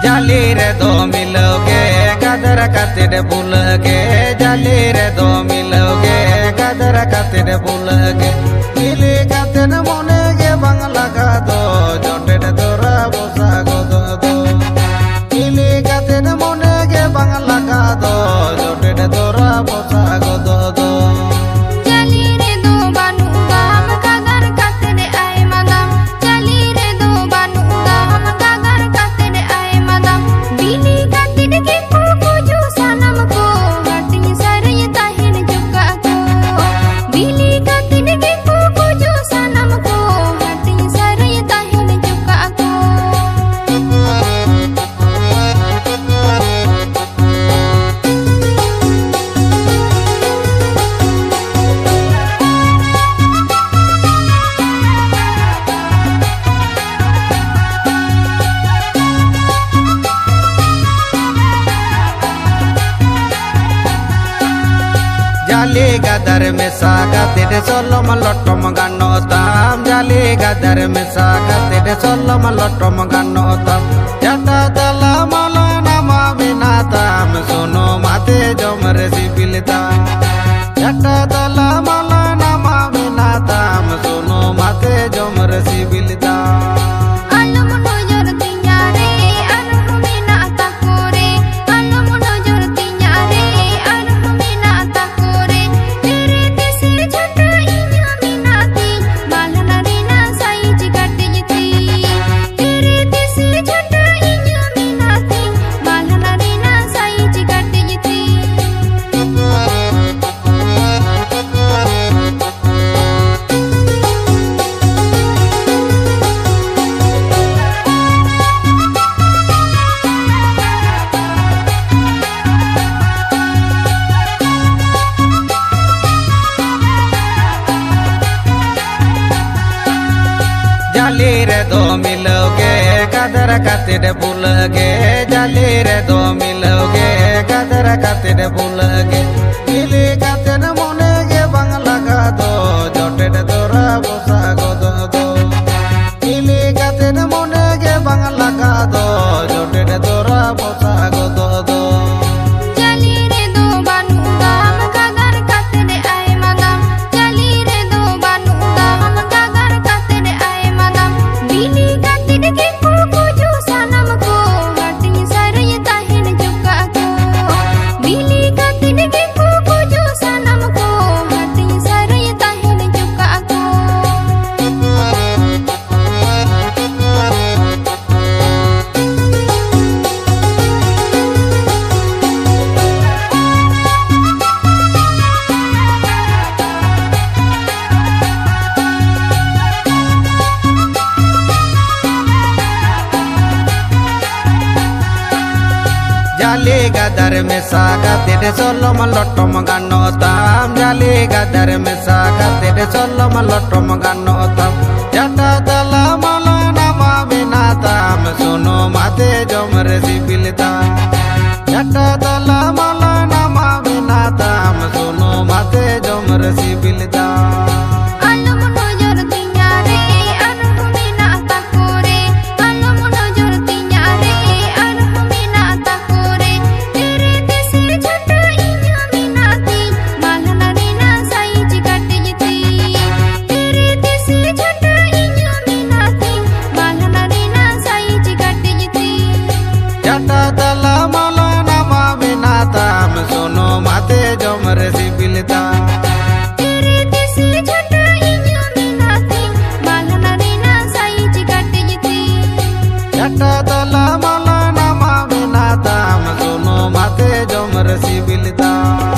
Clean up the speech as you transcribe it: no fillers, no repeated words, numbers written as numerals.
जाली रे दो मिलोगे गदर कतिर भूलगे जाली रे दो मिलोगे गदर कतिर भूलगे मिली कतिर मने गे बांगला का दो जोटे तोरा बोसा गो दो मिली कतिर मने गे बांगला का दो जोटे तोरा बोसा गो दो जाली गदर में सागा तेरे सोलम लटम गानो ताम जाली गदर में सागा तेरे सोलम लटम गानो ताम जटा दला माला नामा बिना ताम सुनो माते जोमर सिबिलता जटा दला माला नामा बिना ताम सुनो माते जोमर सिबिलता जाली रे दो मिलोगे गदर कतिर भूलगे जाली रे दो मिलोगे गदर कतिर भूलगे मिली कतिर मने गे बांगला का दो जोटे तोरा बोसा गो दो मिली कतिर मने गे बांगला का दो जोटे तोरा बोसा गो दो जाली गदर में सागा तेरे सोलम लटम गानो ताम जाली गदर में सागा तेरे सोलम लटम गानो ताम जटा दला माला नामा बिना ताम सुनो माते जोमर सिबिलता।